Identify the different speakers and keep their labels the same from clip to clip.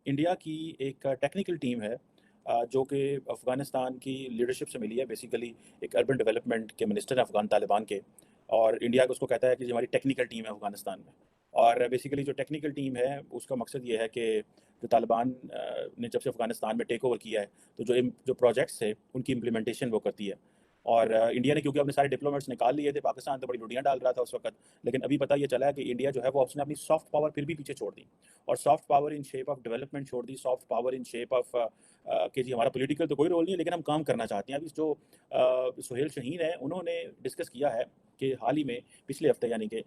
Speaker 1: India की एक technical team है जो कि अफ़गानिस्तान की लीडरशिप से मिली है। बेसिकली एक अर्बन डेवलपमेंट के मिनिस्टर हैं अफ़गान तालिबान के, और इंडिया को उसको कहता है कि जो हमारी टेक्निकल टीम है अफ़गानिस्तान में। और बेसिकली जो टेक्निकल टीम है उसका मकसद ये है कि जो तालिबान ने जब से अफ़गानिस्तान में टेक ओवर किया है, तो जो प्रोजेक्ट्स थे उनकी इम्प्लीमेंटेशन वो करती है। और इंडिया ने क्योंकि अपने सारे डिप्लोमेट्स निकाल लिए थे, पाकिस्तान तो बड़ी लुटियाँ डाल रहा था उस वक्त, लेकिन अभी पता ये चला है कि इंडिया जो है वो उसने अपनी सॉफ्ट पावर फिर भी पीछे छोड़ दी, और soft power in shape of development छोड़ दी, soft power in shape of कि जी हमारा पॉलिटिकल तो कोई रोल नहीं है लेकिन हम काम करना चाहते हैं। अभी जो सुहेल शहीन है उन्होंने डिस्कस किया है कि हाल ही में पिछले हफ्ते, यानी कि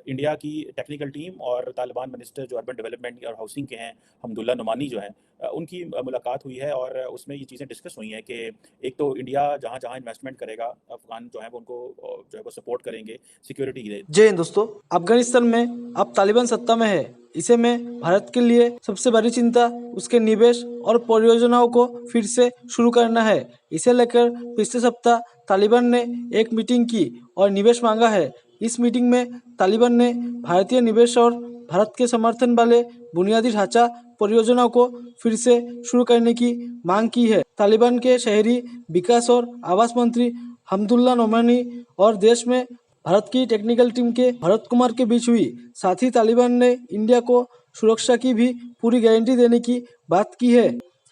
Speaker 1: इंडिया की टेक्निकल टीम और तालिबान मिनिस्टर जो अर्बन डेवलपमेंट और हाउसिंग के हैं, हमदुल्ला नुमानी जो हैं, उनकी मुलाकात हुई है, और उसमें ये चीज़ें डिस्कस हुई हैं कि एक तो इंडिया जहाँ जहाँ इन्वेस्टमेंट करेगा, अफगान जो है वो उनको जो है वो सपोर्ट करेंगे, सिक्योरिटी दे।
Speaker 2: जय हिंद दोस्तों। अफगानिस्तान में अब तालिबान सत्ता में है। इसे में भारत के लिए सबसे बड़ी चिंता उसके निवेश और परियोजनाओं को फिर से शुरू करना है। इसे लेकर पिछले सप्ताह तालिबान ने एक मीटिंग की और निवेश मांगा है। इस मीटिंग में तालिबान ने भारतीय निवेश और भारत के समर्थन वाले बुनियादी ढांचा परियोजनाओं को फिर से शुरू करने की मांग की है। तालिबान के शहरी विकास और आवास मंत्री हमदुल्ला नोमानी और देश में भारत की टेक्निकल टीम के भरत कुमार के बीच हुई। साथ ही तालिबान ने इंडिया को सुरक्षा की भी पूरी गारंटी देने की बात की है।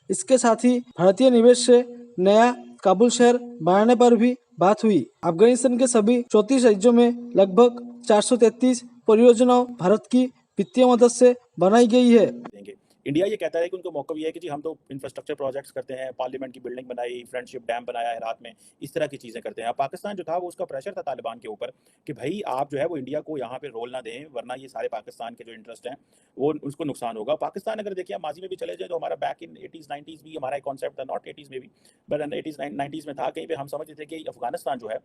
Speaker 2: इसके साथ ही भारतीय निवेश से नया काबुल शहर बनाने पर भी बात हुई। अफगानिस्तान के सभी 34 राज्यों में लगभग 433 परियोजनाओं भारत की वित्तीय मदद से बनाई गई है।
Speaker 1: देंगे। इंडिया ये कहता है कि उनको मौका भी है कि जी हम तो इंफ्रास्ट्रक्चर प्रोजेक्ट्स करते हैं, पार्लियामेंट की बिल्डिंग बनाई, फ्रेंडशिप डैम बनाया है रात में, इस तरह की चीज़ें करते हैं। अब पाकिस्तान जो था वो उसका प्रेशर था तालिबान के ऊपर कि भाई आप जो है वो इंडिया को यहाँ पे रोल ना दें, वरना ये सारे पाकिस्तान के जो इंटरेस्ट हैं वो उसको नुकसान होगा। पाकिस्तान अगर देखिए माजी में भी चले जाए तो हमारा बैक इन 80s 90s भी हमारा एक कॉन्सेप्ट था, नॉट 80s में भी, बट 80s 90s में था, कहीं पे हम समझते थे कि अफगानिस्तान जो है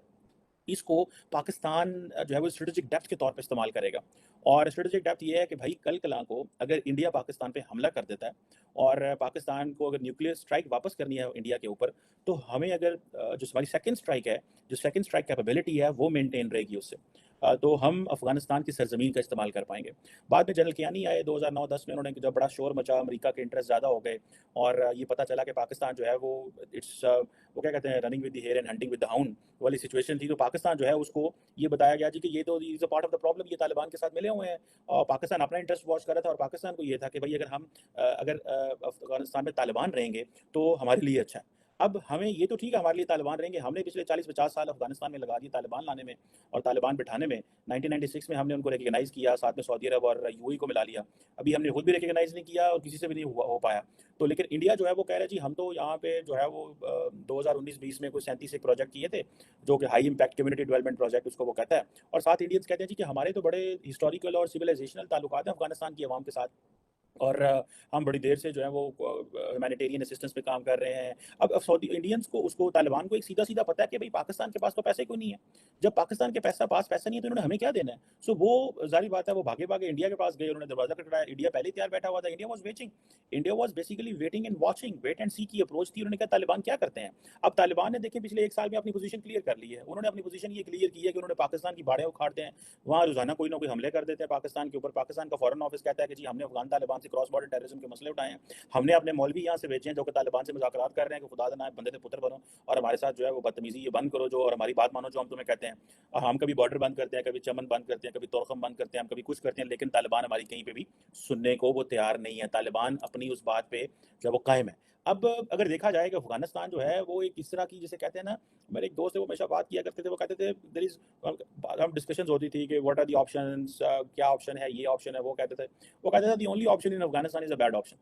Speaker 1: इसको पाकिस्तान जो है वो स्ट्रेटेजिक डेप्थ के तौर पे इस्तेमाल करेगा। और स्ट्रेटेजिक डेप्थ ये है कि भाई कल कला को अगर इंडिया पाकिस्तान पे हमला कर देता है और पाकिस्तान को अगर न्यूक्लियर स्ट्राइक वापस करनी है इंडिया के ऊपर, तो हमें अगर जो हमारी सेकंड स्ट्राइक है, जो सेकंड स्ट्राइक कैपेबिलिटी है वो मेंटेन रहेगी उससे, तो हम अफगानिस्तान की सरजमीन का इस्तेमाल कर पाएंगे। बाद में जनरल कियानी आए 2009-10 में, उन्होंने जब बड़ा शोर मचा, अमेरिका के इंटरेस्ट ज़्यादा हो गए, और ये पता चला कि पाकिस्तान जो है वो वो क्या कहते हैं, running with the hare and hunting with the hound वाली सिचुएशन थी। तो पाकिस्तान जो है उसको ये बताया गया जी कि ये तो is a part of the problem, ये तालिबान के साथ मिले हुए हैं, और पाकिस्तान अपना इंटरेस्ट वॉच कर रहा था, और पाकिस्तान को ये था कि भाई अगर हम अफगानिस्तान में तालिबान रहेंगे तो हमारे लिए अच्छा है। अब हमें ये तो ठीक है हमारे लिए तालिबान रहेंगे, हमने पिछले 40-50 साल अफगानिस्तान में लगा दिए तालिबान लाने में और तालिबान बिठाने में। 1996 में हमने उनको रिकग्नाइज़ किया, साथ में सऊदी अरब और यूएई को मिला लिया। अभी हमने खुद भी रिकग्नाइज़ नहीं किया और किसी से भी नहीं हो पाया। तो लेकिन इंडिया जो है वो कह रहा है जी हम तो यहाँ पे जो है वो 2019-20 में कोई 37 एक प्रोजेक्ट किए थे, जो कि high impact community development project उसको वो कहता है। और साथ इंडियंस कहते हैं जी कि हमारे तो बड़े हिस्टोरिकल और सिविलाइजेशनल ताल्लुकात हैं अफगानिस्तान की आवाम के साथ, और हम बड़ी देर से जो है वो ह्यूमैनिटेरियन असिस्टेंस पे काम कर रहे हैं। अब सऊदी इंडियंस को उसको तालिबान को एक सीधा-सीधा पता है कि भाई पाकिस्तान के पास तो पैसे क्यों नहीं है? जब पाकिस्तान के पास पैसा नहीं है तो इन्होंने हमें क्या देना है? सो वो ज़ाहिर बात है वो भागे-भागे इंडिया के पास गए, उन्होंने दरवाज़ा खटखटाया, इंडिया पहले ही तैयार बैठा हुआ था, India was waiting. India was basically waiting and watching, wait and see की अप्रोच थी। उन्होंने कहा तालिबान क्या करते हैं? अब तालिबान ने देखिए पिछले 1 साल में अपनी पोज़ीशन क्लियर कर ली है। उन्होंने अपनी पोज़ीशन ये क्लियर की है कि उन्होंने पाकिस्तान की बाड़ें उखाड़ते हैं, वहाँ रोज़ाना कोई ना कोई हमले कर देते हैं पाकिस्तान के ऊपर। पाकिस्तान का फ़ॉरेन ऑफिस कहता है कि जी हमने अफ़गान तालिबान से क्रॉस बॉर्डर टेररिज़्म के मसले उठाए हैं। हमने अपने मौलवी यहाँ से भेजे हैं जो कि तालिबान से मुज़ाकरात कर रहे हैं कि खुदा ना बंदे से पुत्र बनो और हमारे साथ जो है वो बदतमीज़ी ये बंद करो जो, और हमारी बात मानो जो हम तुम्हें कहते हैं। हम कभी बॉर्डर बंद करते हैं, कभी चमन बंद करते हैं, कभी तोरखम बंद करते हैं, हम कभी कुछ करते हैं, लेकिन तालिबान हमारी कहीं पे भी सुनने को वो तैयार नहीं है। तालिबान अपनी उस बात पे जो है वो कायम है। अब अगर देखा जाए कि अफ़गानिस्तान जो है वो एक इस तरह की, जिसे कहते हैं ना, मेरे एक दोस्त है वो हमेशा बात किया करते थे, वो कहते थे देयर इज़, हम डिस्कशंस होती थी कि व्हाट आर द ऑप्शंस, क्या ऑप्शन है, ये ऑप्शन है, वो कहते थे। वो कहते थे the only option in Afghanistan is a bad option.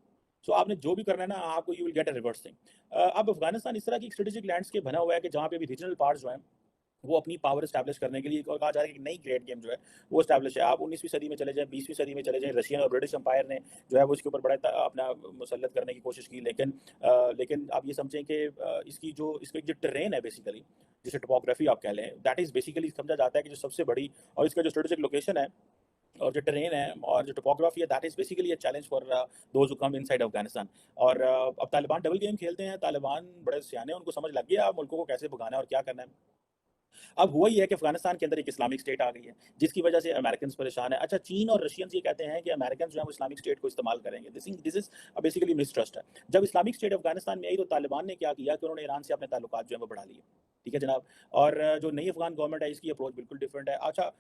Speaker 1: So आपने जो भी करना है ना आपको you will get a reverse thing. अब अफ़गानिस्तान इस तरह की स्ट्रेटेजिक लैंडस्केप बना हुआ है कि जहाँ पे अभी रीजनल पार्ट्स जो हैं वो अपनी पावर एस्टैब्लिश करने के लिए कहा जा रहा है कि नई ग्रेट गेम जो है वो एस्टैब्लिश है। आप 19वीं सदी में चले जाएँ, 20वीं सदी में चले जाएँ, रशियन और ब्रिटिश एम्पायर ने जो है वो इसके ऊपर बड़ा अपना मुसल्लत करने की कोशिश की, लेकिन लेकिन आप ये समझें कि इसका जो टेरेन है बेसिकली, जिसे टोपोग्राफी आप कह लें, दैट इज़ बेसिकली समझा जाता है कि जो सबसे बड़ी और इसका जो स्ट्रेटेजिक लोकेशन है और जो टेरेन है और जो टोपोग्राफी है, that is basically a challenge for those who come inside Afghanistan. और अब तालिबान डबल गेम खेलते हैं, तालिबान बड़े सियाने हैं, उनको समझ लग गया अब मुल्कों को कैसे भगाना है और क्या करना है। अब हुआ ये है कि अफ़गानिस्तान के अंदर एक इस्लामिक स्टेट आ गई है, जिसकी वजह से अमेरिकन्स परेशान हैं। अच्छा, चीन और रशियंस ये कहते हैं कि अमेरिकन्स जो हैं वो इस्लामिक स्टेट को इस्तेमाल करेंगे। दिस इज़ बेसिकली मिसट्रस्ट है। जब इस्लामिक स्टेट अफ़गानिस्तान में आई तो तालिबान ने क्या किया कि उन्होंने ईरान से अपने ताल्लुकात जो हैं वो बढ़ा लिए। ठीक है जनाब? और जो नई अफ़गान गवर्नमेंट है इसकी अप्रोच बिल्कुल डिफरेंट है। अच्छा,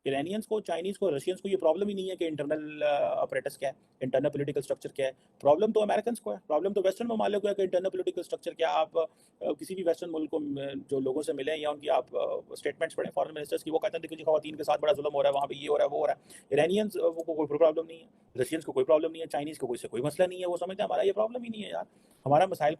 Speaker 1: इरानियंस को, चाइनीज़ को, रशियंस को ये प्रॉब्लम ही नहीं है कि इंटरनल अपरेटस क्या है, इंटरनल पॉलिटिकल स्ट्रक्चर क्या है। प्रॉब्लम तो अमेरिकन्स को है, प्रॉब्लम तो वेस्टर्न ममालिक को है कि इंटरनल पॉलिटिकल स्ट्रक्चर क्या है। आप किसी भी वेस्टर्न मुल्क को जो लोगों से मिले या उनकी आप स्टेटमेंट्स पढ़ें फॉरेन मिनिस्टर्स की, वो कहते हैं देखो जी ख़वातीन के साथ बड़ा जुल्म हो रहा है, वहाँ पे ये हो रहा है, वो हो रहा है। इरानियंस को कोई प्रॉब्लम नहीं है, रशियंस को कोई प्रॉब्लम नहीं है, चाइनीज़ को कोई मसला नहीं है, वो समझते हैं हमारा ये प्रॉब्लम ही नहीं है यार, हमारा मसाइल